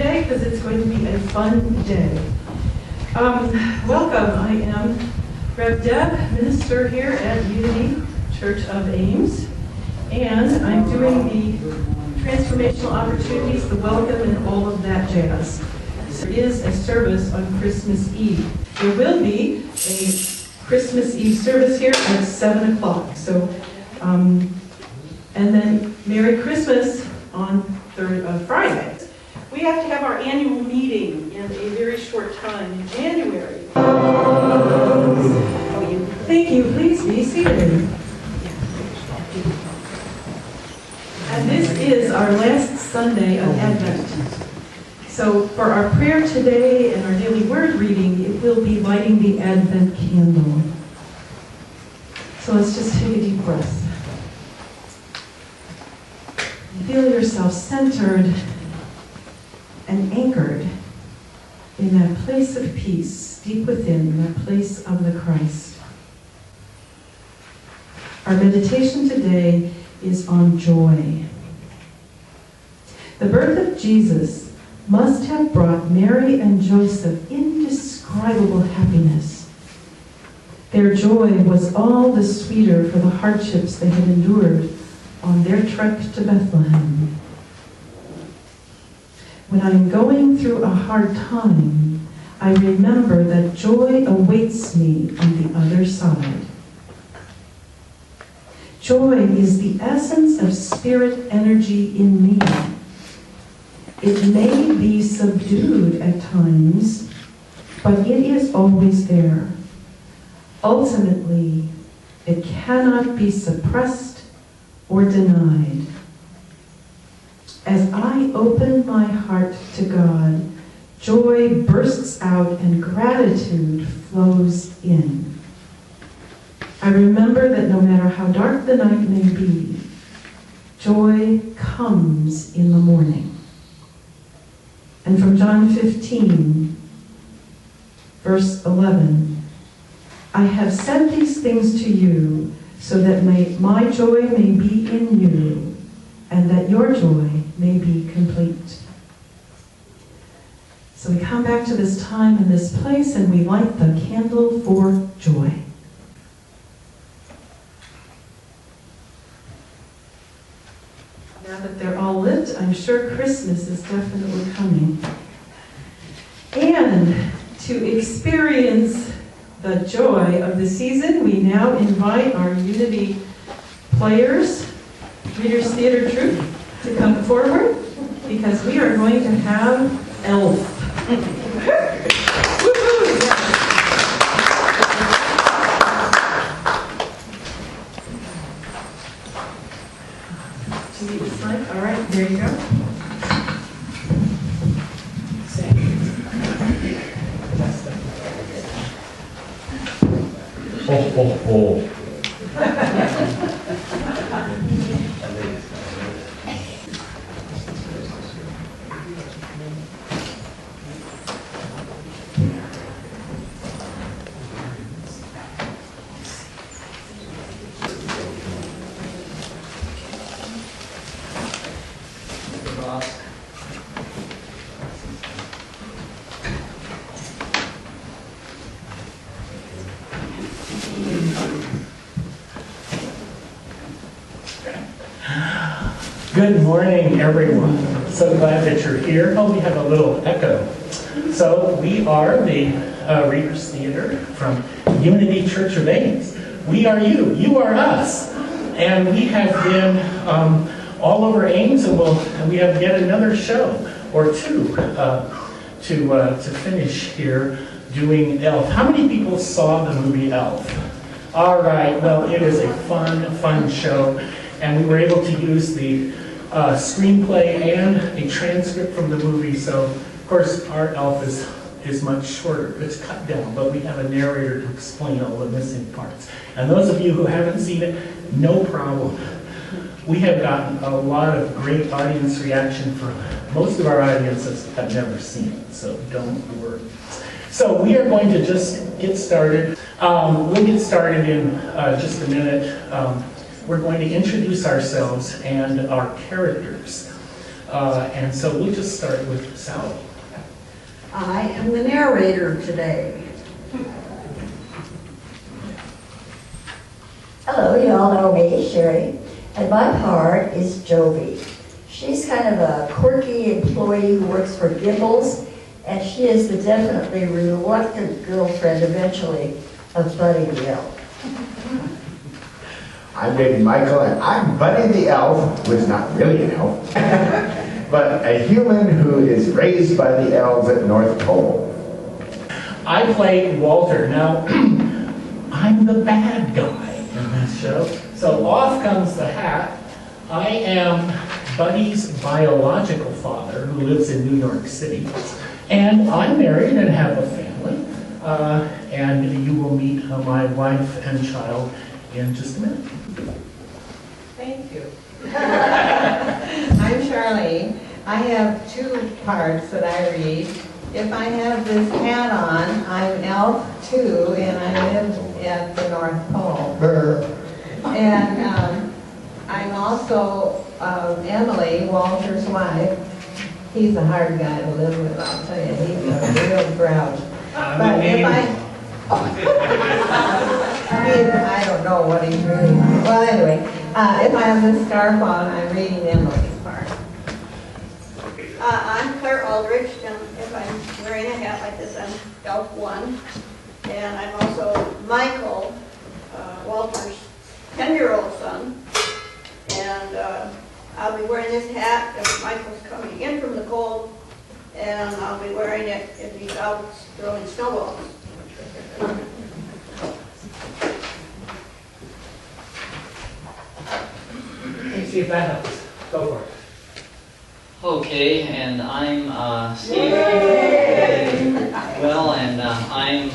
today because it's going to be a fun day. Welcome. I am Rev. Deb, minister here at Unity Church of Ames, and I'm doing the transformational opportunities, the welcome, and all of that jazz. There is a service on Christmas Eve. There will be a Christmas Eve service here at 7 o'clock. So, and then Merry Christmas on Friday. We have to have our annual meeting in a very short time in January. Thank you. Please be seated. And this is our last Sunday of Advent. So for our prayer today and our daily word reading, it will be lighting the Advent candle. So let's just take a deep breath. Feel yourself centered and anchored in that place of peace, deep within, that place of the Christ. Our meditation today is on joy. The birth of Jesus must have brought Mary and Joseph indescribable happiness. Their joy was all the sweeter for the hardships they had endured on their trek to Bethlehem. When I'm going through a hard time, I remember that joy awaits me on the other side. Joy is the essence of spirit energy in me. It may be subdued at times, but it is always there. Ultimately, it cannot be suppressed or denied. As I open my heart to God, joy bursts out and gratitude flows in. I remember that no matter how dark the night may be, joy comes in the morning. And from John 15, verse 11, I have said these things to you so that my joy may be in you, and that your joy may be complete. So we come back to this time and this place, and we light the candle for joy. Now that they're all lit, I'm sure Christmas is definitely coming. And to experience the joy of the season, we now invite our Unity players, Readers Theater Troupe, to come forward, because we are going to have Elf. Woo-hoo, yeah. Do you need this mic? All right, there you go. Ho, ho, ho. Good morning, everyone. So glad that you're here. Oh, we have a little echo. So we are the Readers Theater from Unity Church of Ames. We are you. You are us. And we have been all over Ames, and we have yet another show or two to finish here doing Elf. How many people saw the movie Elf? All right. Well, it is a fun show, and we were able to use the screenplay and a transcript from the movie. So, of course, our Elf is much shorter. It's cut down, but we have a narrator to explain all the missing parts. And those of you who haven't seen it, no problem. We have gotten a lot of great audience reaction from most of our audiences have never seen it, so don't worry. So we are going to just get started. We'll get started in just a minute. We're going to introduce ourselves and our characters. And so we'll just start with Sally. I am the narrator today. Hello, you all know me, Sherry, and my part is Jovi. She's kind of a quirky employee who works for Gimbals, and she is the definitely reluctant girlfriend eventually of Buddy the Elf. I'm David Michael, and I'm Buddy the Elf, who is not really an elf, but a human who is raised by the elves at North Pole. I played Walter. Now, I'm the bad guy in this show. So off comes the hat. I am Buddy's biological father, who lives in New York City. And I'm married and have a family. And you will meet my wife and child in just a minute. Thank you. I'm Charlene. I have two parts that I read. If I have this hat on, I'm Elf too, and I live at the North Pole. And I'm also Emily, Walter's wife. He's a hard guy to live with, I'll tell you. He's a real grouch. But if I don't know what he's really. Well, anyway, if I have this scarf on, I'm reading Emily's part. I'm Claire Aldrich, and if I'm wearing a hat like this, I'm Elf 1. And I'm also Michael, Walter's 10-year-old son. And I'll be wearing this hat if Michael's coming in from the cold, and I'll be wearing it if he's out throwing snowballs. Let's see if that helps. Go for it. Okay, and I'm Steve. Well, and I'm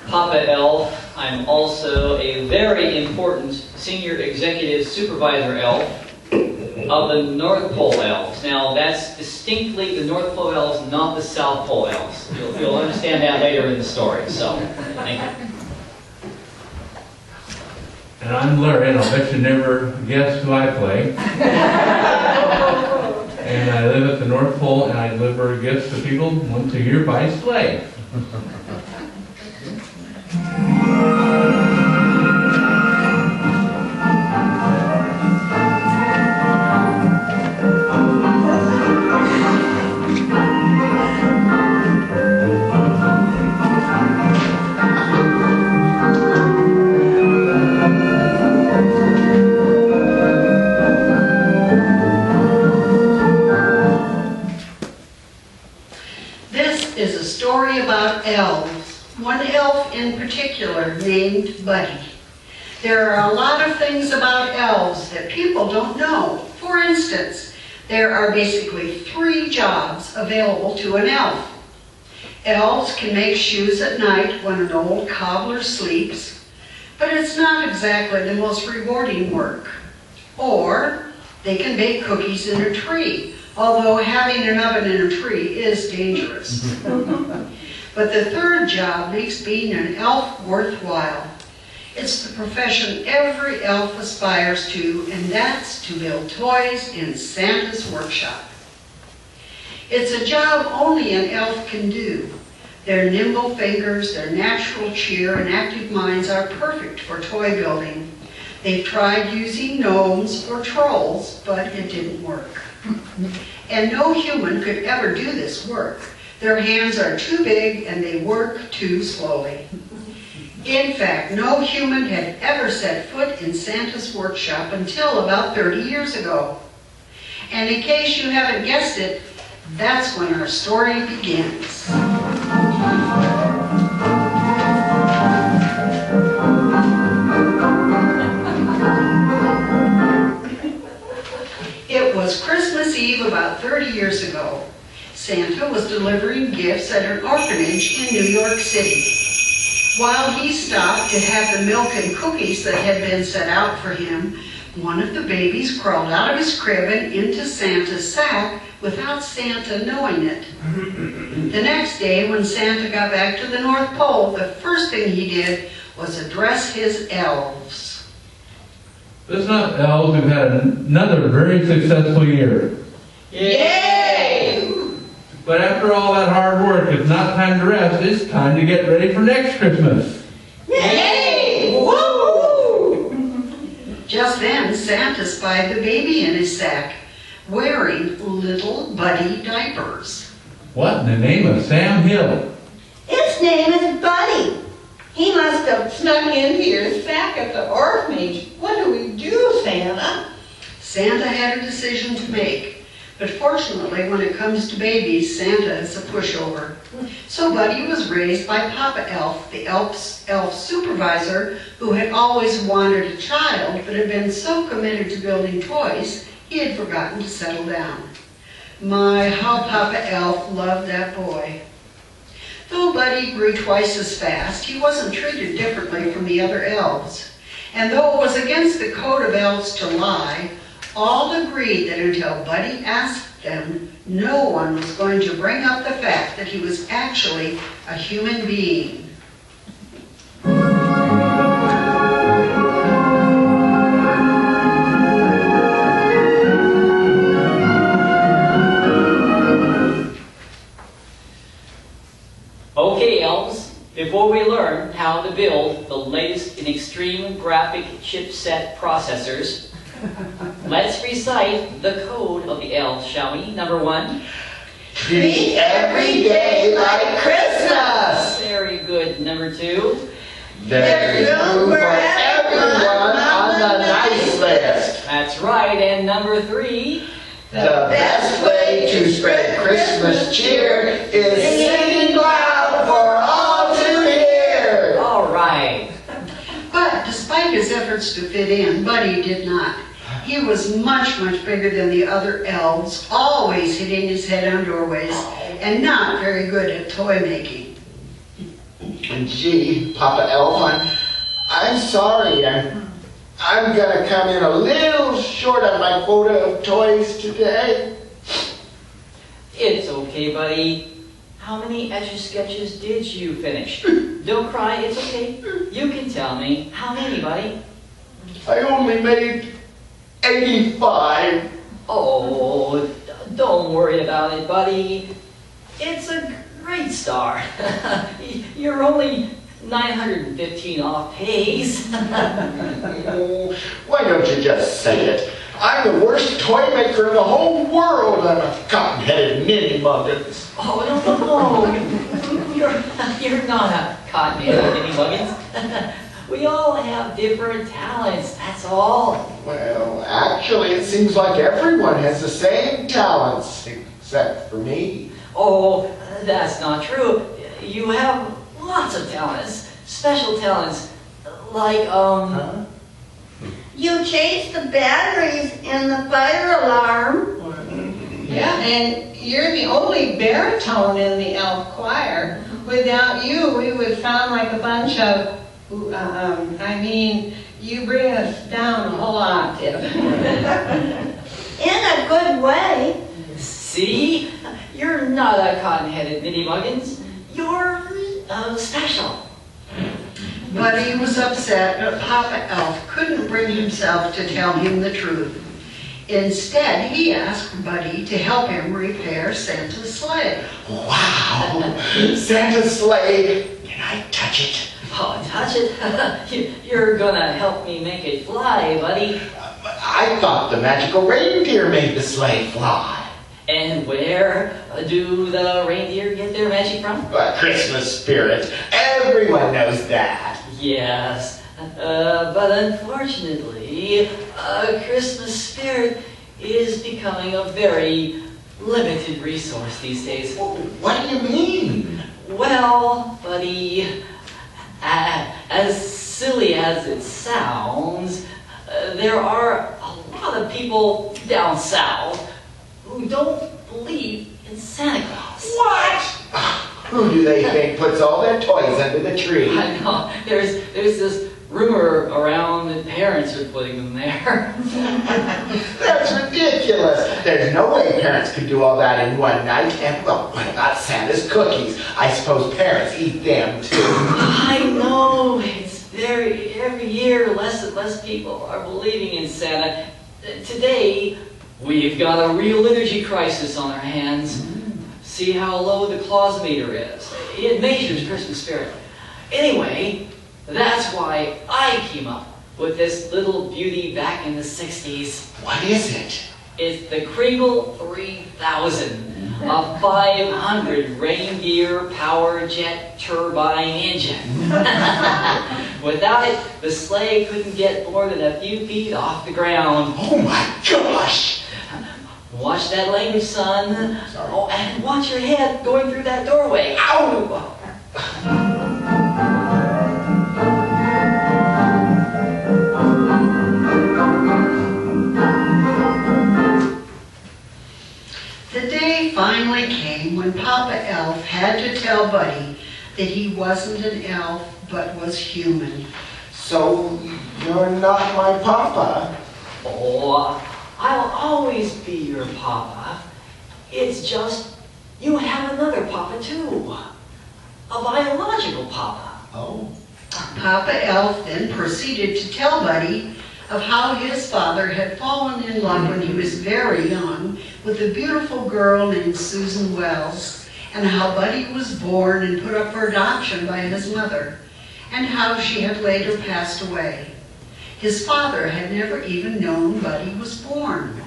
Papa Elf. I'm also a very important senior executive supervisor elf of the North Pole Elves. Now, that's distinctly the North Pole Elves, not the South Pole Elves. You'll understand that later in the story, so thank you. And I'm Larry, and I'll bet you never guess who I play. And I live at the North Pole, and I deliver gifts to people once a year by sleigh. About elves, one elf in particular named Buddy. There are a lot of things about elves that people don't know. For instance, there are basically 3 jobs available to an elf. Elves can make shoes at night when an old cobbler sleeps, but it's not exactly the most rewarding work. Or they can bake cookies in a tree, although having an oven in a tree is dangerous. But the 3rd job makes being an elf worthwhile. It's the profession every elf aspires to, and that's to build toys in Santa's workshop. It's a job only an elf can do. Their nimble fingers, their natural cheer, and active minds are perfect for toy building. They've tried using gnomes or trolls, but it didn't work. And no human could ever do this work. Their hands are too big and they work too slowly. In fact, no human had ever set foot in Santa's workshop until about 30 years ago. And in case you haven't guessed it, that's when our story begins. It was Christmas Eve about 30 years ago. Santa was delivering gifts at an orphanage in New York City. While he stopped to have the milk and cookies that had been set out for him, one of the babies crawled out of his crib and into Santa's sack without Santa knowing it. The next day, when Santa got back to the North Pole, the first thing he did was address his elves. Listen up, elves, we've had another very successful year. Yay! But after all that hard work, it's not time to rest. It's time to get ready for next Christmas. Yay! Woo! Just then, Santa spied the baby in his sack, wearing little Buddy diapers. What in the name of Sam Hill? Its name is Buddy. He must have snuck into your sack at the orphanage. What do we do, Santa? Santa had a decision to make. But fortunately, when it comes to babies, Santa is a pushover. So Buddy was raised by Papa Elf, the elf supervisor, who had always wanted a child, but had been so committed to building toys, he had forgotten to settle down. My, how Papa Elf loved that boy. Though Buddy grew twice as fast, he wasn't treated differently from the other elves. And though it was against the code of elves to lie, all agreed that until Buddy asked them, no one was going to bring up the fact that he was actually a human being. Okay, elves, before we learn how to build the latest in extreme graphic chipset processors, let's recite the code of the elves, shall we? Number 1. Treat every day like Christmas. Very good. Number 2. There's room for everyone on the nice list. That's right. And number 3. The best way to spread Christmas cheer is singing loud for all to hear. All right. But despite his efforts to fit in, Buddy did not. He was much, much bigger than the other elves, always hitting his head on doorways, and not very good at toy making. Gee, Papa Elf, I'm sorry. I'm gonna come in a little short on my quota of toys today. It's okay, buddy. How many Etch-a-Sketches did you finish? Don't cry, it's okay. You can tell me. How many, buddy? I only made 85. Oh, don't worry about it, buddy. It's a great start. You're only 915 off pace. Oh, why don't you just say it? I'm the worst toy maker in the whole world. I'm a cotton-headed ninny muggins. Oh, no. You're not a cotton-headed ninny muggins. We all have different talents, that's all. Well, actually, it seems like everyone has the same talents, except for me. Oh, that's not true. You have lots of talents, special talents, like, Huh? You changed the batteries in the fire alarm. Yeah, and you're the only baritone in the elf choir. Without you, we would sound like a bunch of, you bring us down a whole octave. In a good way. See? You're not a cotton-headed ninny muggins. You're special. Buddy was upset, but Papa Elf couldn't bring himself to tell him the truth. Instead, he asked Buddy to help him repair Santa's sleigh. Wow! Santa's sleigh! Can I touch it? Oh, touch it? You're gonna help me make it fly, buddy. I thought the magical reindeer made the sleigh fly. And where do the reindeer get their magic from? A Christmas spirit. Everyone knows that. Yes, but unfortunately, a Christmas spirit is becoming a very limited resource these days. What do you mean? Well, buddy, as silly as it sounds, there are a lot of people down south who don't believe in Santa Claus. What? Who do they think puts all their toys under the tree? I know. There's this rumor around that parents are putting them there. That's ridiculous. There's no way parents could do all that in one night. And, well, what about Santa's cookies? I suppose parents eat them too. I know. It's every year less and less people are believing in Santa. Today, We've got a real liturgy crisis on our hands. See how low the clause meter is. It measures Christmas spirit. Anyway, that's why I came up with this little beauty back in the 60s. What is it? It's the Kriegel 3000, a 500 reindeer power jet turbine engine. Without it, the sleigh couldn't get more than a few feet off the ground. Oh my gosh! Watch that language, son. Sorry. Oh, and watch your head going through that doorway. Ow! The day finally came when Papa Elf had to tell Buddy that he wasn't an elf, but was human. So, you're not my papa? Oh, I'll always be your papa. It's just you have another papa too. A biological papa. Oh. Papa Elf then proceeded to tell Buddy of how his father had fallen in love when he was very young with a beautiful girl named Susan Wells, and how Buddy was born and put up for adoption by his mother, and how she had later passed away. His father had never even known Buddy was born.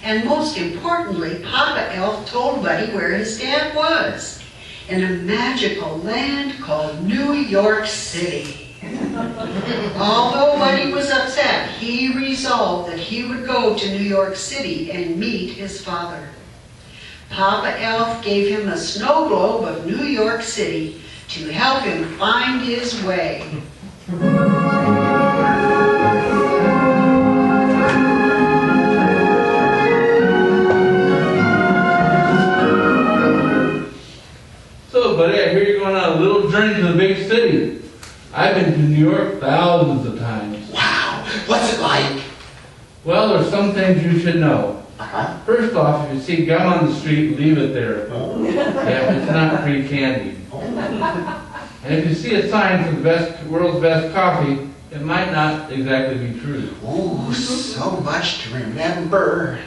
And most importantly, Papa Elf told Buddy where his dad was, in a magical land called New York City. Although Buddy was upset, he resolved that he would go to New York City and meet his father. Papa Elf gave him a snow globe of New York City to help him find his way. So, buddy, I hear you're going on a little journey to the big city. I've been to New York thousands of times. Wow! What's it like? Well, there's some things you should know. Uh-huh. First off, if you see gum on the street, leave it there. Oh. Yeah, it's not free candy. And if you see a sign for the world's best coffee, it might not exactly be true. Ooh, so much to remember.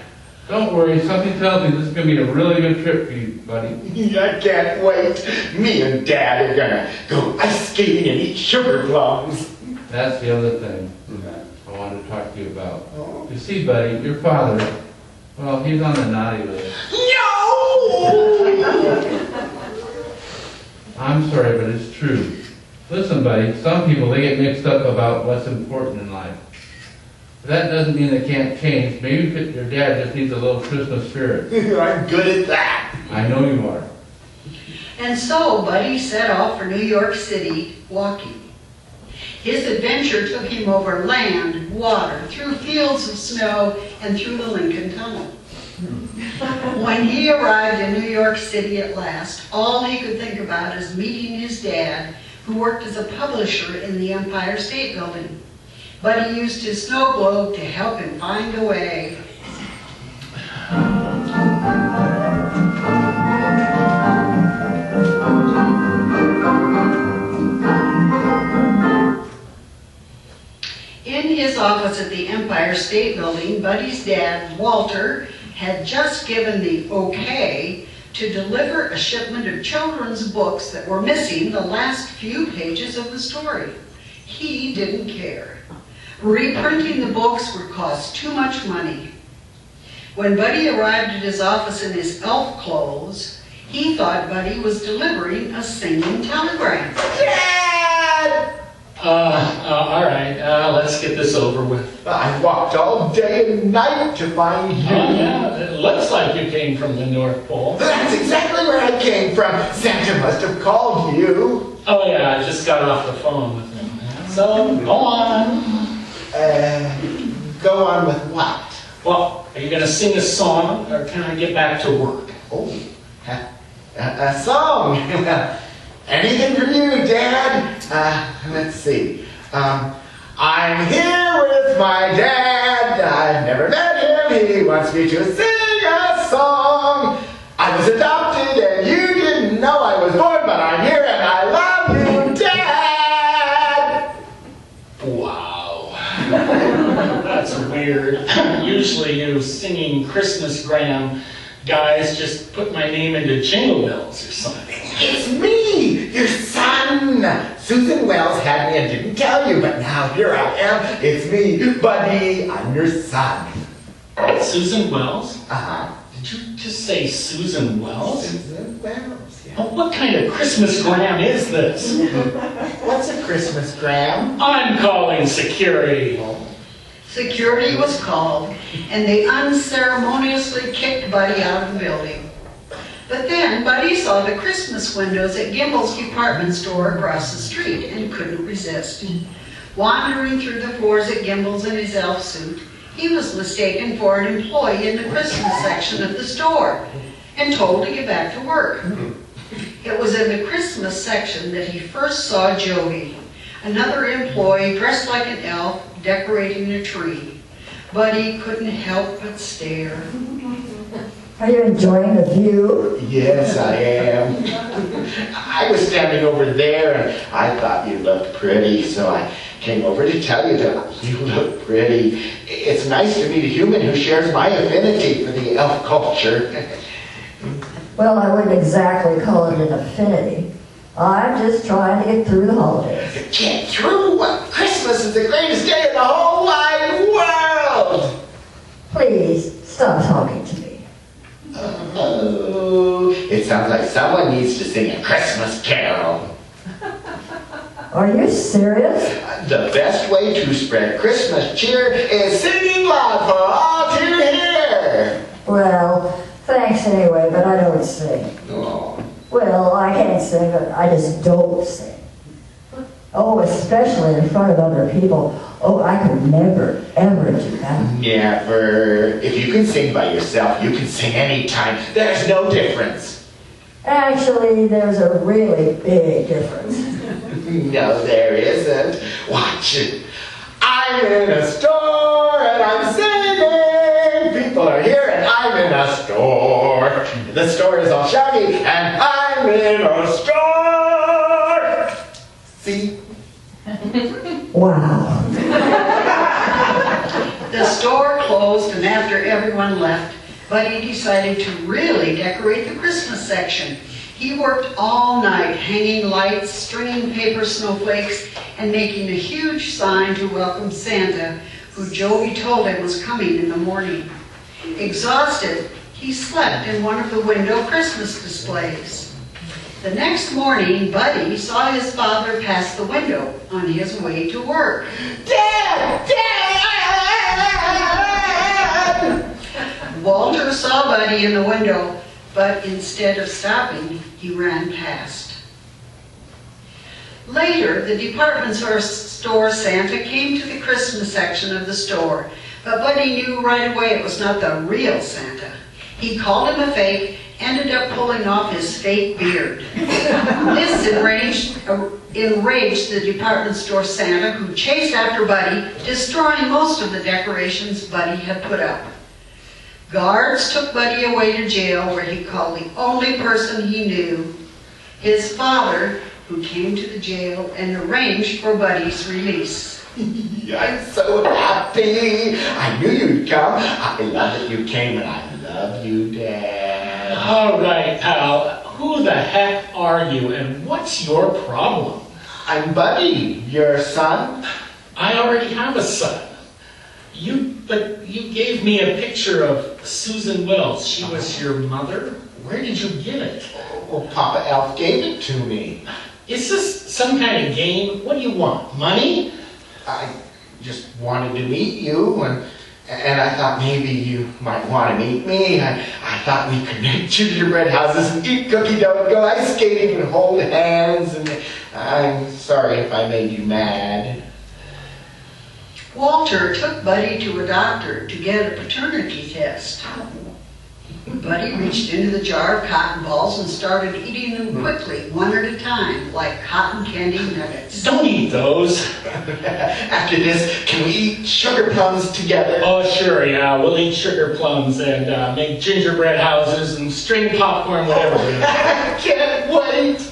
Don't worry, something tells me this is going to be a really good trip for you, buddy. I can't wait. Me and Dad are gonna go ice skating and eat sugar plums. That's the other thing I wanted to talk to you about. Oh. You see, buddy, your father, well, he's on the naughty list. No! I'm sorry, but it's true. Listen, buddy, some people, they get mixed up about what's important in life. That doesn't mean they can't change. Maybe your dad just needs a little Christmas spirit. I'm good at that. I know you are. And so Buddy set off for New York City walking. His adventure took him over land, water, through fields of snow, and through the Lincoln Tunnel. When he arrived in New York City at last, all he could think about is meeting his dad, who worked as a publisher in the Empire State Building. Buddy used his snow globe to help him find a way. In his office at the Empire State Building, Buddy's dad, Walter, had just given the okay to deliver a shipment of children's books that were missing the last few pages of the story. He didn't care. Reprinting the books would cost too much money. When Buddy arrived at his office in his elf clothes, he thought Buddy was delivering a singing telegram. Dad! All right, let's get this over with. I walked all day and night to find you. Oh, yeah, it looks like you came from the North Pole. That's exactly where I came from. Santa must have called you. Oh, yeah, I just got off the phone with him. So, go on. Go on with what? Well, are you going to sing a song, or can I get back to work? Oh, a song. Anything from you, Dad? Let's see. I'm here with my dad. I've never met him. He wants me to sing a song. I was adopted and you didn't know I was born, but I'm here and I love you, Dad. Wow. That's weird. weird. Usually you singing Christmas Graham guys just put my name into Jingle Bells or something. It's me, your son. Susan Wells had me and didn't tell you, but now here I am. It's me, Buddy. I'm your son. Susan Wells? Uh-huh. Did you just say Susan Wells? Susan Wells, yeah. Oh, what kind of Christmas Graham is this? What's a Christmas gram? I'm calling security. Security was called, and they unceremoniously kicked Buddy out of the building. But then Buddy saw the Christmas windows at Gimbel's department store across the street and couldn't resist. Wandering through the floors at Gimbel's in his elf suit, he was mistaken for an employee in the Christmas section of the store and told to get back to work. It was in the Christmas section that he first saw Joey, another employee dressed like an elf decorating a tree. Buddy couldn't help but stare. Are you enjoying the view? Yes, I am. I was standing over there and I thought you looked pretty, so I came over to tell you that you look pretty. It's nice to meet a human who shares my affinity for the elf culture. Well, I wouldn't exactly call it an affinity. I'm just trying to get through the holidays. Get through? What? Christmas is the greatest day in the whole wide world! Please, stop talking to me. Oh, it sounds like someone needs to sing a Christmas carol. Are you serious? The best way to spread Christmas cheer is singing loud for all to hear. Well, thanks anyway, but I don't sing. Oh. Well, I can't sing, but I just don't sing. Oh, especially in front of other people. Oh, I could never, ever do that. Never. If you can sing by yourself, you can sing anytime. There's no difference. Actually, there's a really big difference. No, there isn't. Watch it. I'm in a store and I'm singing. People are here and I'm in a store. The store is all shouting and I'm in a store. See? Wow. The store closed, and after everyone left, Buddy decided to really decorate the Christmas section. He worked all night, hanging lights, stringing paper snowflakes, and making a huge sign to welcome Santa, who Joey told him was coming in the morning. Exhausted, he slept in one of the window Christmas displays. The next morning, Buddy saw his father pass the window on his way to work. Dad! Dad! Walter saw Buddy in the window, but instead of stopping, he ran past. Later, the department store Santa came to the Christmas section of the store, but Buddy knew right away it was not the real Santa. He called him a fake, ended up pulling off his fake beard. This enraged the department store Santa, who chased after Buddy, destroying most of the decorations Buddy had put up. Guards took Buddy away to jail, where he called the only person he knew, his father, who came to the jail and arranged for Buddy's release. I'm so happy. I knew you'd come. I love that you came and I love you, Dad. All right, pal. Who the heck are you and what's your problem? I'm Buddy, your son. I already have a son. But you gave me a picture of Susan Wells. She was your mother? Where did you get it? Well, Papa Elf gave it to me. Is this some kind of game? What do you want? Money? I just wanted to meet you, and I thought maybe you might want to meet me. I thought we could make gingerbread houses and eat cookie dough and go ice skating and hold hands, and I'm sorry if I made you mad. Walter took Buddy to a doctor to get a paternity test. Buddy reached into the jar of cotton balls and started eating them quickly, one at a time, like cotton candy nuggets. Don't eat those. After this, can we eat sugar plums together? Oh, sure, yeah. We'll eat sugar plums and make gingerbread houses and string popcorn, whatever. I can't wait.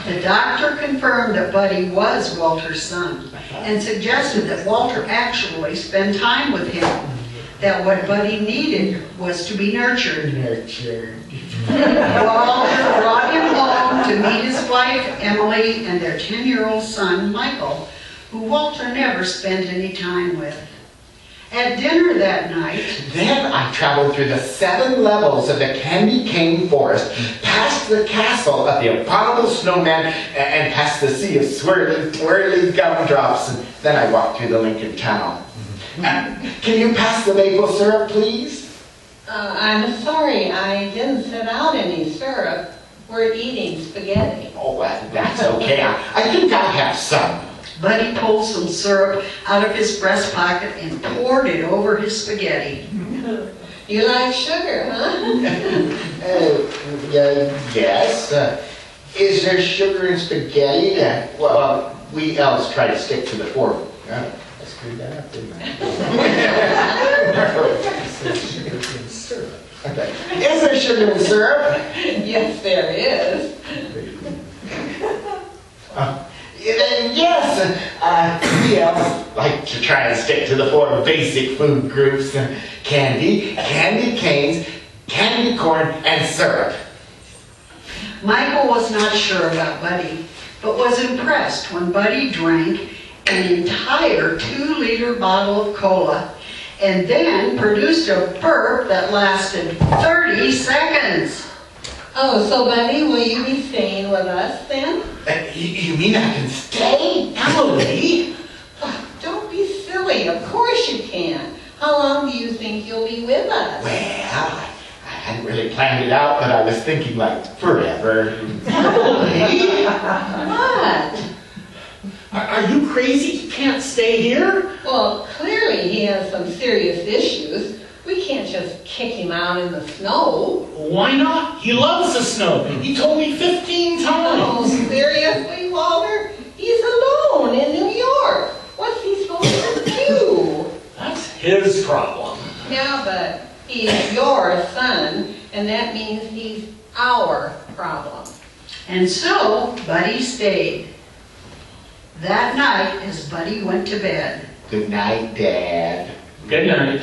The doctor confirmed that Buddy was Walter's son and suggested that Walter actually spend time with him, that what Buddy needed was to be nurtured. Walter brought him home to meet his wife, Emily, and their 10-year-old son, Michael, who Walter never spent any time with. At dinner that night, Then I traveled through the 7 levels of the candy cane forest, past the castle of the abominable snowman, and past the sea of swirling, twirly gumdrops. And then I walked through the Lincoln Tunnel. Can you pass the maple syrup, please? I'm sorry, I didn't set out any syrup. We're eating spaghetti. Oh, that's okay. I think I have some. Buddy pulled some syrup out of his breast pocket and poured it over his spaghetti. You like sugar, huh? Yes. Is there sugar in spaghetti? Well, we elves try to stick to the fork. I screwed that up, didn't I? Okay. Is there sugar in syrup? Yes, there is. Yes, we elves like to try and stick to the 4 basic food groups: candy, candy canes, candy corn, and syrup. Michael was not sure about Buddy, but was impressed when Buddy drank an entire 2-liter bottle of cola and then produced a burp that lasted 30 seconds. Oh, so Buddy, will you be staying with us then? You mean I can stay? Emily? Don't be silly. Of course you can. How long do you think you'll be with us? Well, I hadn't really planned it out, but I was thinking like forever. Emily? What? Are you crazy? You can't stay here? Well, clearly he has some serious issues. We can't just kick him out in the snow. Why not? He loves the snow. He told me 15 Oh, times. seriously, Walter? He's alone in New York. What's he supposed to do? That's his problem. Yeah, but he's your son, and that means he's our problem. And so Buddy stayed. That night, as Buddy went to bed, Good night, Dad. Good night.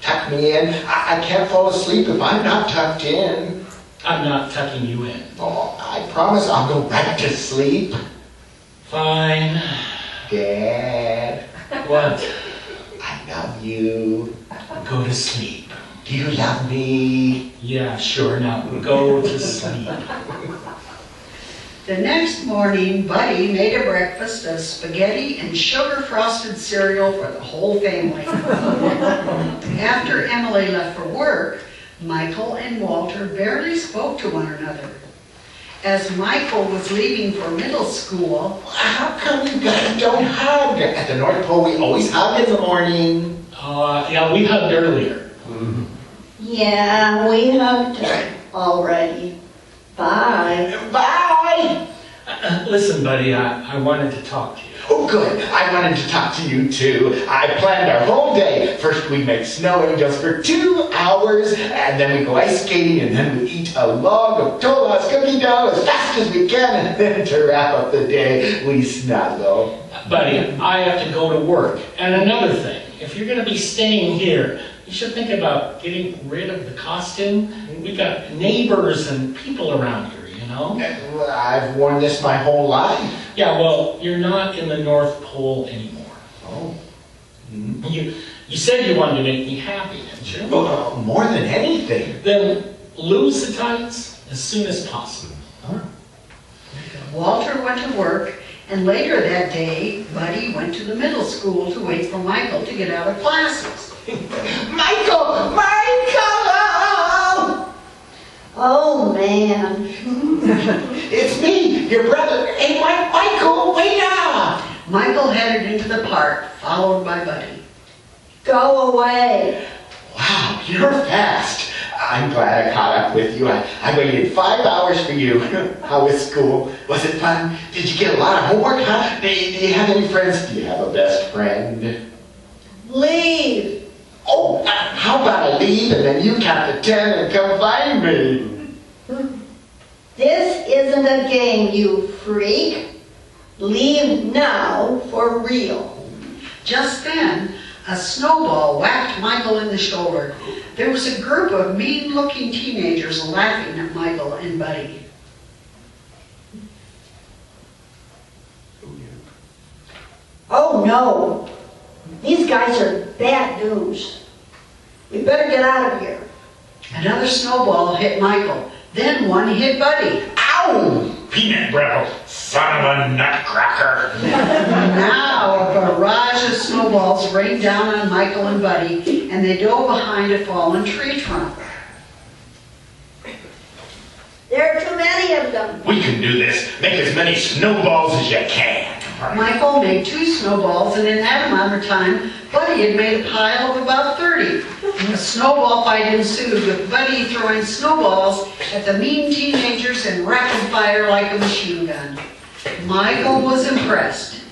Tuck me in. I can't fall asleep if I'm not tucked in. I'm not tucking you in. Oh, I promise I'll go right to sleep. Fine. Dad, What? I love you. Go to sleep. Do you love me? Yeah, sure. Now go to sleep. the next morning, Buddy made a breakfast of spaghetti and sugar-frosted cereal for the whole family. After Emily left for work, Michael and Walter barely spoke to one another. As Michael was leaving for middle school, How come you guys don't hug? At the North Pole, we always hug in the morning. Yeah, we hugged earlier. Yeah, we hugged already. Bye. Bye! Listen, buddy, I wanted to talk to you. Oh, good. I wanted to talk to you, too. I planned our whole day. First, we make snow angels for 2 hours, and then we go ice skating, and then we eat a log of Tola's cookie dough as fast as we can, and then to wrap up the day, we snuggle. Buddy, I have to go to work. And another thing, if you're going to be staying here, you should think about getting rid of the costume. We've got neighbors and people around here, you know? I've worn this my whole life. Yeah, well, you're not in the North Pole anymore. Oh. You said you wanted to make me happy, didn't you? Well, more than anything. Then lose the tights as soon as possible. Walter went to work, and later that day, Buddy went to the middle school to wait for Michael to get out of classes. Michael! Michael! Oh, man. It's me, your brother. Hey, Michael, wait up! Michael headed into the park, followed by Buddy. Go away. Wow, you're fast. I'm glad I caught up with you. I waited 5 hours for you. How was school? Was it fun? Did you get a lot of homework, huh? Do you have any friends? Do you have a best friend? Leave. Oh, how about I leave and then you count to 10 and come find me? This is isn't a game, you freak. Leave now for real. Just then, a snowball whacked Michael in the shoulder. There was a group of mean-looking teenagers laughing at Michael and Buddy. Oh no, these guys are bad news. We better get out of here. Another snowball hit Michael. Then one hit Buddy. Ow! Peanut brittle, son of a nutcracker. Now a barrage of snowballs rained down on Michael and Buddy, and they dove behind a fallen tree trunk. There are too many of them. We can do this. Make as many snowballs as you can. Michael made 2 snowballs, and in that amount of time, Buddy had made a pile of about 30. A snowball fight ensued, with Buddy throwing snowballs at the mean teenagers in rapid fire like a machine gun. Michael was impressed.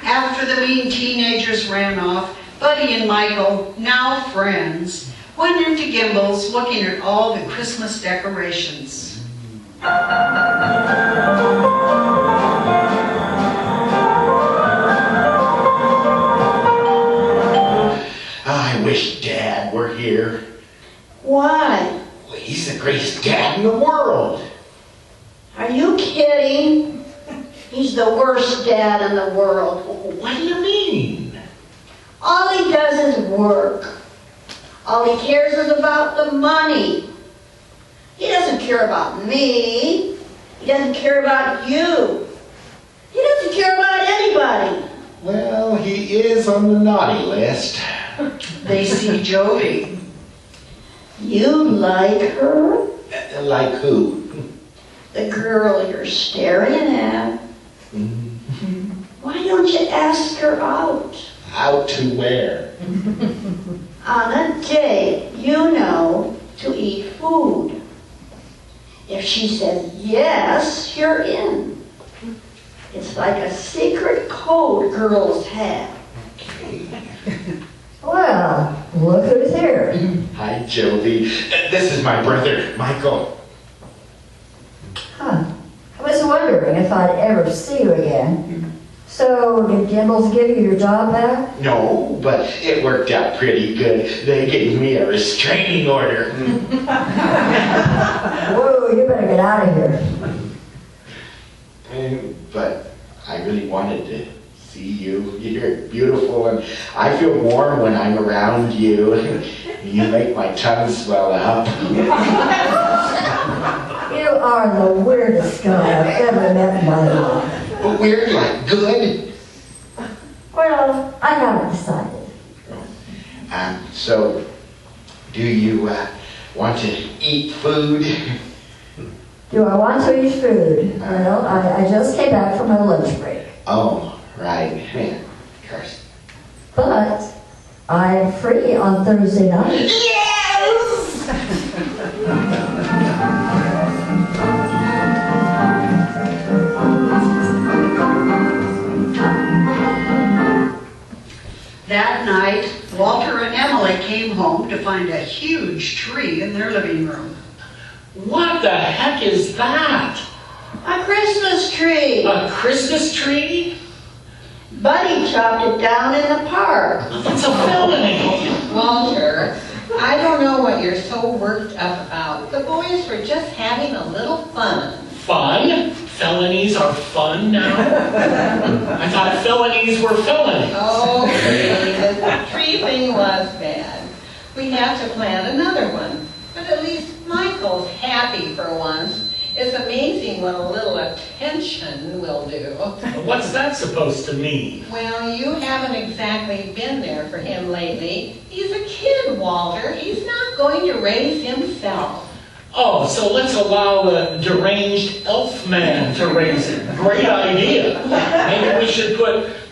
After the mean teenagers ran off, Buddy and Michael, now friends, went into Gimbel's looking at all the Christmas decorations. I wish Dad were here. Why? Well, he's the greatest dad in the world. Are you kidding? He's the worst dad in the world. What do you mean? All he does is work. All he cares is about the money. He doesn't care about me. He doesn't care about you. He doesn't care about anybody. Well, he is on the naughty list. They see Jody. You like her? Like who? The girl you're staring at. Why don't you ask her out? Out to where? On a date, you know, to eat food. If she says yes, you're in. It's like a secret code girls have. Well, look who's here. Hi, Jody. This is my brother, Michael. Huh. I was wondering if I'd ever see you again. So, did Gimbel's give you your job back? No, but it worked out pretty good. They gave me a restraining order. Whoa, you better get out of here. But I really wanted to see you. You're beautiful, and I feel warm when I'm around you. You make my tongue swell up. You are the weirdest guy I've ever met in my life. But weird, like good. Well, I haven't decided. So, do you want to eat food? Do I want to eat food? Well, I just came back from my lunch break. Oh, right. Of course. But I'm free on Thursday night. Yes! That night, Walter and Emily came home to find a huge tree in their living room. What the heck is that? A Christmas tree. A Christmas tree? Buddy chopped it down in the park. That's a felony. Walter, I don't know what you're so worked up about. The boys were just having a little fun. Fun? Felonies are fun now? I thought felonies were felonies. Okay, the tree thing was bad. We have to plan another one. But at least Michael's happy for once. It's amazing what a little attention will do. What's that supposed to mean? Well, you haven't exactly been there for him lately. He's a kid, Walter. He's not going to raise himself. Oh, so let's allow the deranged elf man to raise it. Great idea. Maybe we should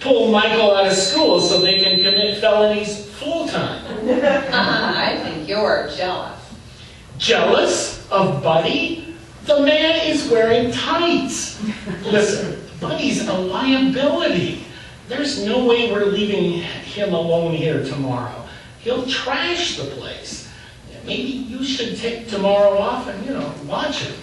pull Michael out of school so they can commit felonies full-time. I think you're jealous. Jealous of Buddy? The man is wearing tights. Listen, Buddy's a liability. There's no way we're leaving him alone here tomorrow. He'll trash the place. Maybe you should take tomorrow off and, watch him.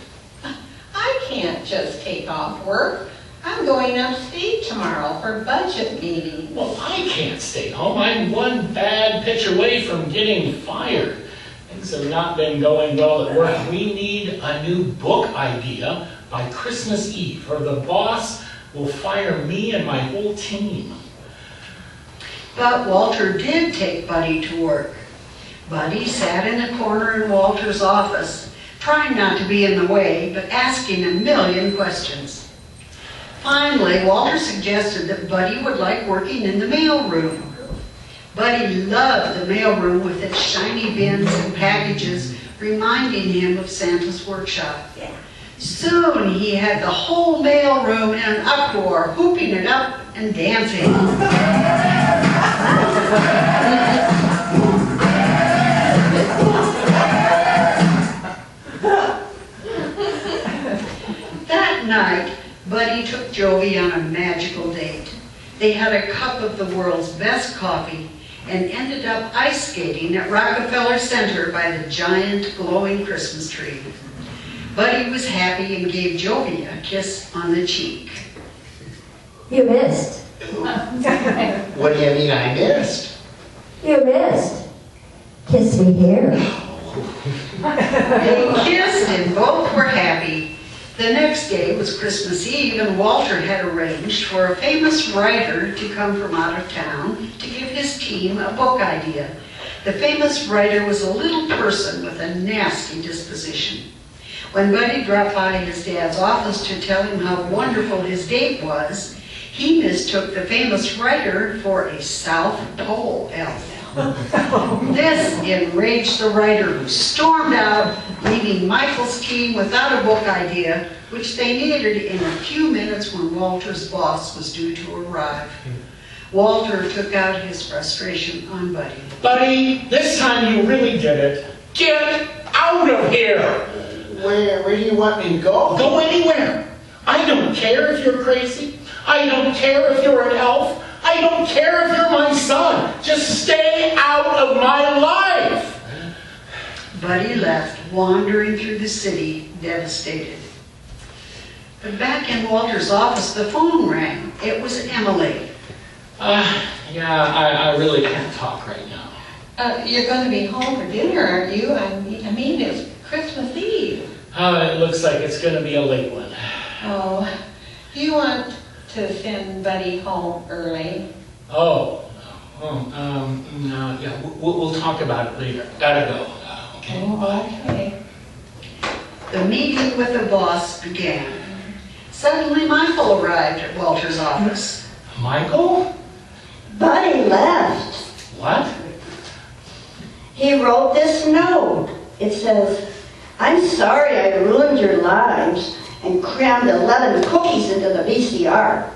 I can't can't just take off work. I'm going upstate tomorrow for budget meeting. Well, I can't stay home. I'm one bad pitch away from getting fired. Things have not been going well at work. We need a new book idea by Christmas Eve, or the boss will fire me and my whole team. But Walter did take Buddy to work. Buddy sat in a corner in Walter's office, trying not to be in the way, but asking a million questions. Finally, Walter suggested that Buddy would like working in the mail room. Buddy loved the mail room with its shiny bins and packages, reminding him of Santa's workshop. Soon he had the whole mail room in an uproar, whooping it up and dancing. That night, Buddy took Joey on a magical date. They had a cup of the world's best coffee and ended up ice skating at Rockefeller Center by the giant glowing Christmas tree. Buddy was happy and gave Joey a kiss on the cheek. You missed. What do you mean I missed? You missed. Kiss me here. They kissed and both were happy. The next day was Christmas Eve, and Walter had arranged for a famous writer to come from out of town to give his team a book idea. The famous writer was a little person with a nasty disposition. When Buddy dropped by his dad's office to tell him how wonderful his date was, he mistook the famous writer for a South Pole elf. This enraged the writer, who stormed out, leaving Michael's team without a book idea, which they needed in a few minutes when Walter's boss was due to arrive. Walter took out his frustration on Buddy. Buddy, this time you really did it. Get out of here! Where do you want me to go? Go anywhere. I don't care if you're crazy. I don't care if you're an elf. I don't care if you're my son. Just stay out of my life. Buddy left, wandering through the city, devastated. But back in Walter's office, the phone rang. It was Emily. I really can't talk right now. You're going to be home for dinner, aren't you? I mean, it's Christmas Eve. It looks like it's going to be a late one. Oh, do you want to send Buddy home early? No, yeah, we'll talk about it later. Gotta go. Okay. Oh, okay. The meeting with the boss began. Suddenly, Michael arrived at Walter's office. Michael? Buddy left. What? He wrote this note. It says, "I'm sorry I ruined your lives and crammed 11 cookies into the VCR.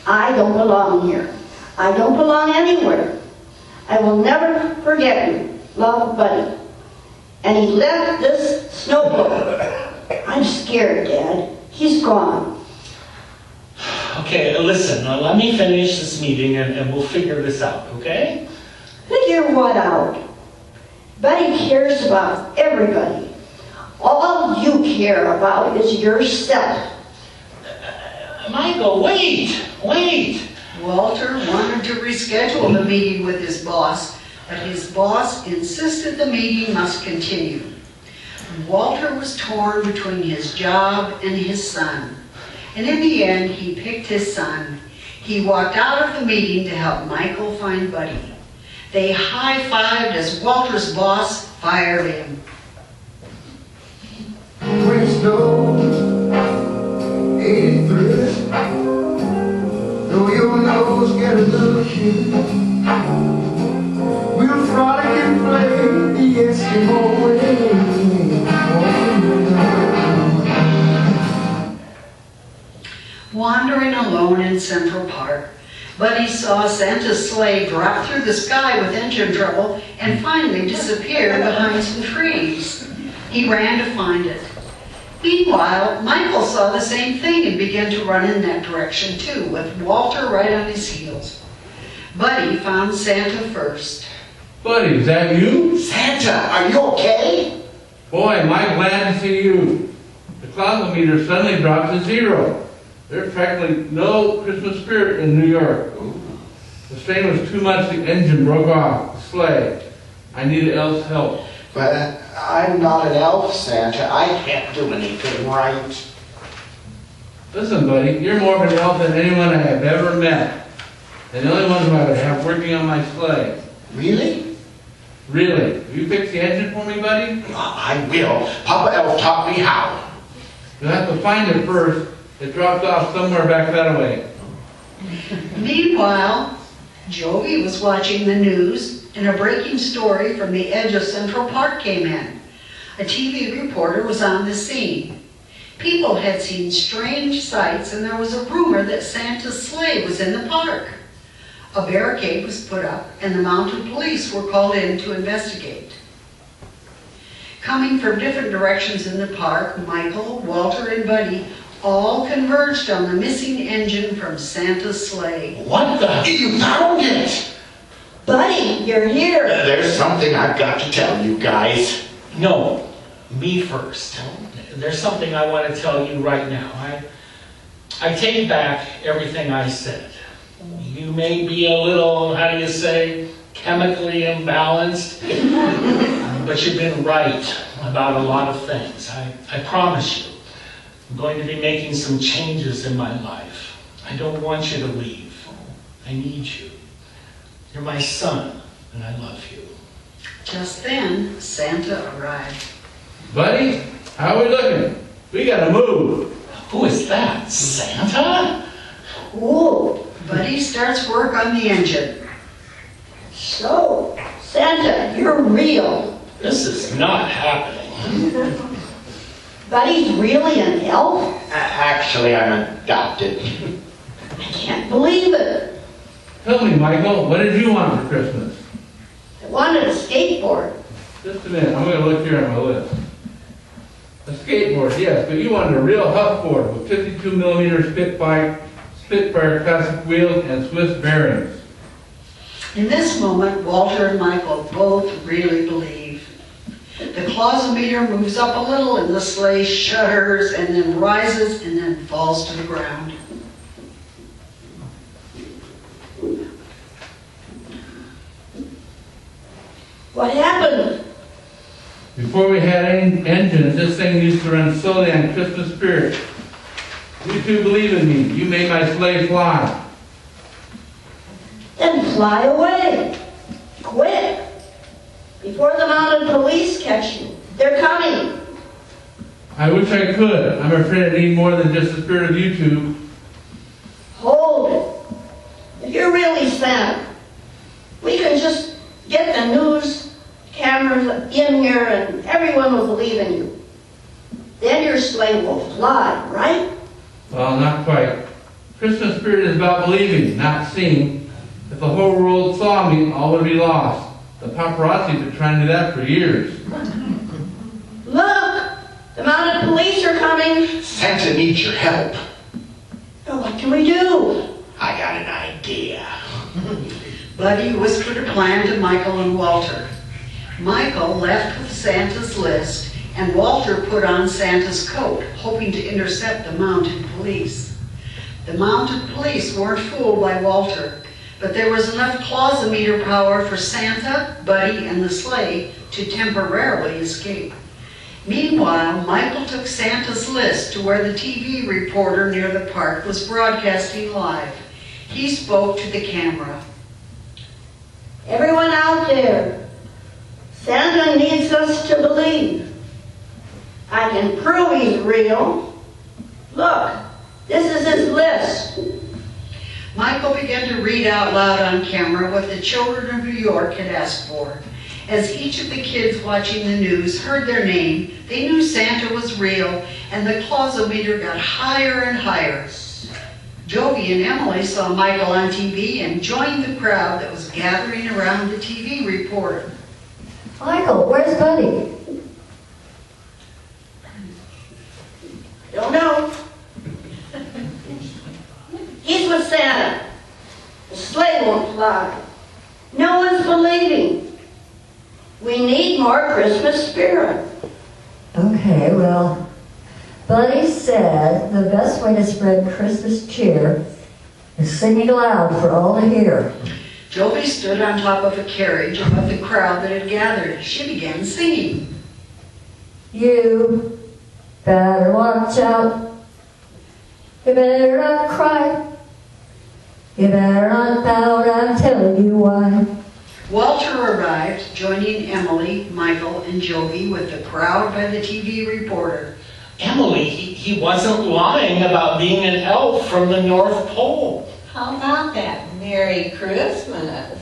I don't belong here. I don't belong anywhere. I will never forget you. Love, Buddy." And he left this snowball. I'm scared, Dad. He's gone. Okay, listen, let me finish this meeting and we'll figure this out, okay? Figure what out? Buddy cares about everybody. All you care about is yourself. Michael, wait! Walter wanted to reschedule the meeting with his boss, but his boss insisted the meeting must continue. Walter was torn between his job and his son, and in the end he picked his son. He walked out of the meeting to help Michael find Buddy. They high-fived as Walter's boss fired him. When it snows, 83, though your nose get a little cute, we'll frolic and play the Eskimo way. Wandering alone in Central Park, Buddy saw Santa's sleigh drop through the sky with engine trouble and finally disappear behind some trees. He ran to find it. Meanwhile, Michael saw the same thing and began to run in that direction too, with Walter right on his heels. Buddy found Santa first. Buddy, is that you? Santa, are you okay? Boy, am I glad to see you. The closet suddenly dropped to 0. There's practically no Christmas spirit in New York. The strain was too much, the engine broke off, the sleigh. I needed elf's help. But I'm not an elf, Santa. I can't do anything right. Listen, buddy, you're more of an elf than anyone I have ever met. And the only one who I would have working on my sleigh. Really? Really? Will you fix the engine for me, buddy? I will. Papa Elf taught me how. You'll have to find it first. It dropped off somewhere back that way. Meanwhile, Joey was watching the news, and a breaking story from the edge of Central Park came in. A TV reporter was on the scene. People had seen strange sights, and there was a rumor that Santa's sleigh was in the park. A barricade was put up, and the mounted police were called in to investigate. Coming from different directions in the park, Michael, Walter, and Buddy all converged on the missing engine from Santa's sleigh. What the? You found it! Buddy, you're here. There's something I've got to tell you guys. No, me first. There's something I want to tell you right now. I take back everything I said. You may be a little, how do you say, chemically imbalanced, but you've been right about a lot of things. I promise you. I'm going to be making some changes in my life. I don't want you to leave. I need you. You're my son, and I love you. Just then, Santa arrived. Buddy, how are we looking? We gotta move. Who is that? Santa? Ooh, Buddy starts work on the engine. so, Santa, you're real. This is not happening. Buddy's really an elf? Actually, I'm adopted. I can't believe it. Tell me, Michael, what did you want for Christmas? I wanted a skateboard. Just a minute, I'm gonna look here on my list. A skateboard, yes, but you wanted a real huffboard with 52mm Spitfire classic wheels and Swiss bearings. In this moment, Walter and Michael both really believe. The clausometer moves up a little, and the sleigh shudders, and then rises, and then falls to the ground. What happened? Before we had any engines, this thing used to run solely on Christmas spirit. You two believe in me. You made my sleigh fly. Then fly away. Quick. Before the mounted police catch you. They're coming. I wish I could. I'm afraid I need more than just the spirit of you two. Hold it. If you're really Santa, we can just get the news cameras in here and everyone will believe in you. Then your sleigh will fly, right? Well, not quite. Christmas spirit is about believing, not seeing. If the whole world saw me, all would be lost. The paparazzi have been trying to do that for years. Look! The mounted police are coming. Santa needs your help. Oh, what can we do? I got an idea. Buddy whispered a plan to Michael and Walter. Michael left with Santa's list, and Walter put on Santa's coat, hoping to intercept the mounted police. The mounted police weren't fooled by Walter, but there was enough clausometer power for Santa, Buddy, and the sleigh to temporarily escape. Meanwhile, Michael took Santa's list to where the TV reporter near the park was broadcasting live. He spoke to the camera. Everyone out there, Santa needs us to believe. I can prove he's real. Look, this is his list. Michael began to read out loud on camera what the children of New York had asked for. As each of the kids watching the news heard their name, they knew Santa was real, and the clausometer got higher and higher. Joey and Emily saw Michael on TV and joined the crowd that was gathering around the TV reporter. Michael, where's Buddy? Don't know. He's with Santa. The sleigh won't fly. No one's believing. We need more Christmas spirit. Okay, well, Buddy said the best way to spread Christmas cheer is singing loud for all to hear. Jovi stood on top of a carriage above the crowd that had gathered. She began singing. You better watch out. You better not cry. You better not pout, I'm telling you why. Walter arrived, joining Emily, Michael, and Jovi with the crowd by the TV reporter. Emily, he wasn't lying about being an elf from the North Pole. How about that? Merry Christmas.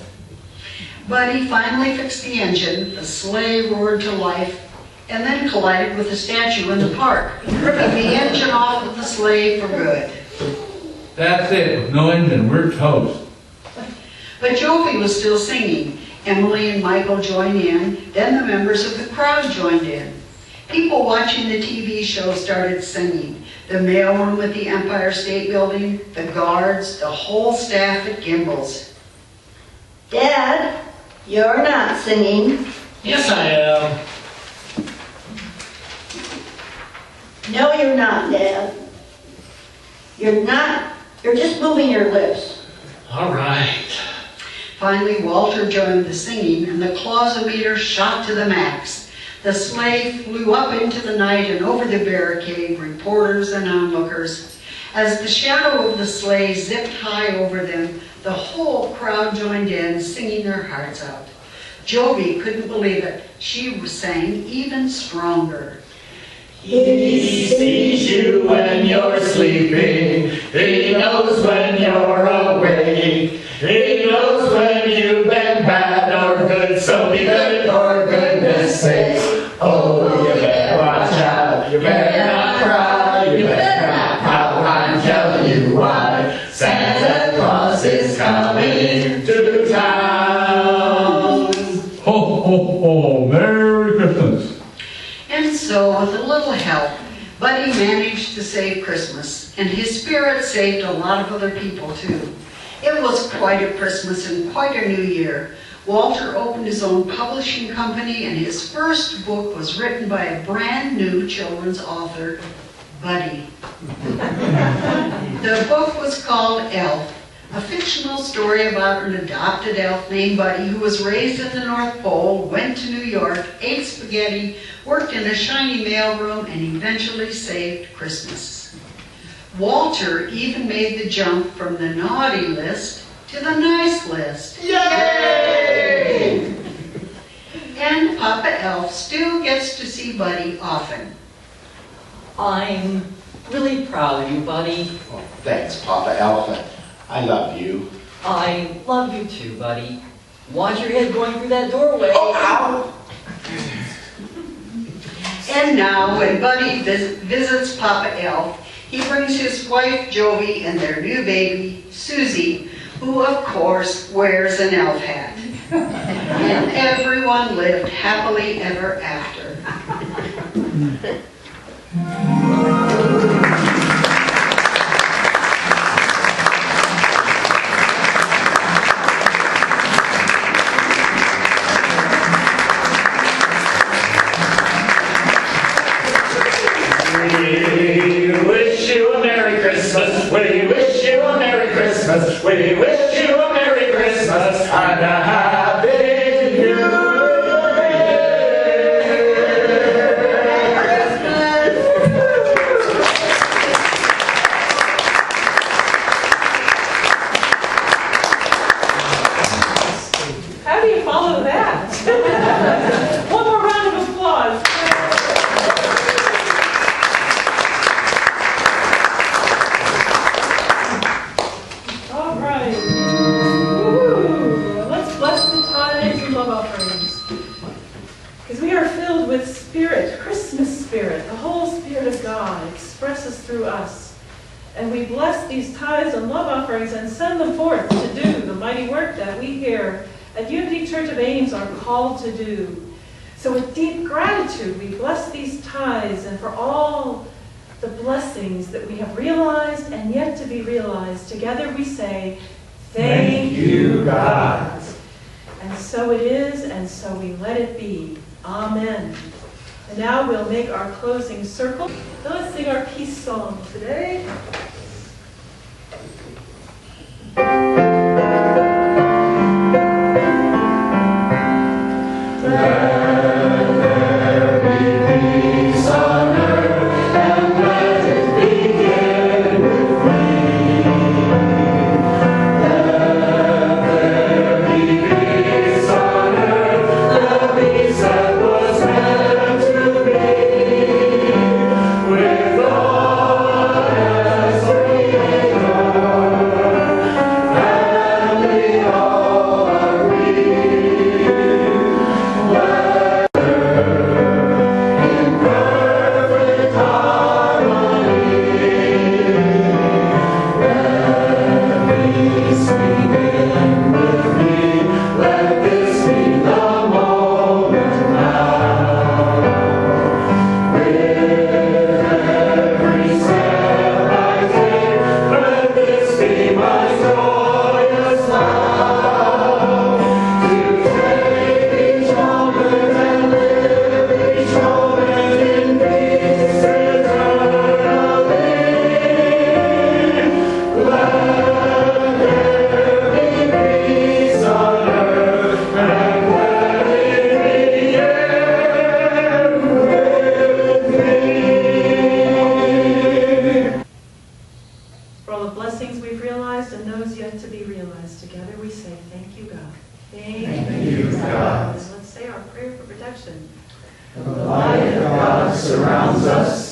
Buddy finally fixed the engine, the sleigh roared to life, and then collided with a statue in the park, ripping the engine off of the sleigh for good. That's it. With no engine, we're toast. But Jovi was still singing. Emily and Michael joined in, then the members of the crowd joined in. People watching the TV show started singing. The mailroom at the Empire State Building, the guards, the whole staff at Gimbel's. Dad, you're not singing. Yes, I am. No, you're not, Dad. You're not. You're just moving your lips. All right. Finally, Walter joined the singing, and the clausometer shot to the max. The sleigh flew up into the night and over the barricade, reporters and onlookers. As the shadow of the sleigh zipped high over them, the whole crowd joined in, singing their hearts out. Jovi couldn't believe it. She sang even stronger. He sees you when you're sleeping. He knows when you're awake. He knows when you've been bad or good, so be good for goodness sake. Oh, you better watch out. You better not cry. You better not pout. I'm telling you why. Santa Claus is coming to town. Ho, ho, ho. Merry Christmas. And so, with a little help, Buddy managed to save Christmas, and his spirit saved a lot of other people too. It was quite a Christmas and quite a new year. Walter opened his own publishing company, and his first book was written by a brand new children's author, Buddy. The book was called Elf, a fictional story about an adopted elf named Buddy who was raised in the North Pole, went to New York, ate spaghetti, worked in a shiny mailroom, and eventually saved Christmas. Walter even made the jump from the naughty list to the nice list. Yay! And Papa Elf still gets to see Buddy often. I'm really proud of you, Buddy. Oh, thanks, Papa Elf. I love you. I love you too, Buddy. Watch your head going through that doorway. Oh, ow! And now, when Buddy visits Papa Elf, he brings his wife Jovi and their new baby, Susie, who of course wears an elf hat. And everyone lived happily ever after. We wish you a Merry Christmas. We wish you a Merry Christmas. We wish you a Merry Christmas and a Happy New Year. How do you follow that? One more round of applause. All right. Woo. Let's bless the tithes and love offerings. Because we are filled with spirit, Christmas spirit. The whole Spirit of God expresses through us. And we bless these tithes and love offerings and send them forth to do the mighty work that we here at Unity Church of Ames are called to do. So with deep gratitude, we bless these tithes and for all the blessings that we have realized and yet to be realized. Together we say, thank you, God. And so it is, and so we let it be. Amen. And now we'll make our closing circle. So let's sing our peace song today. The light of God surrounds us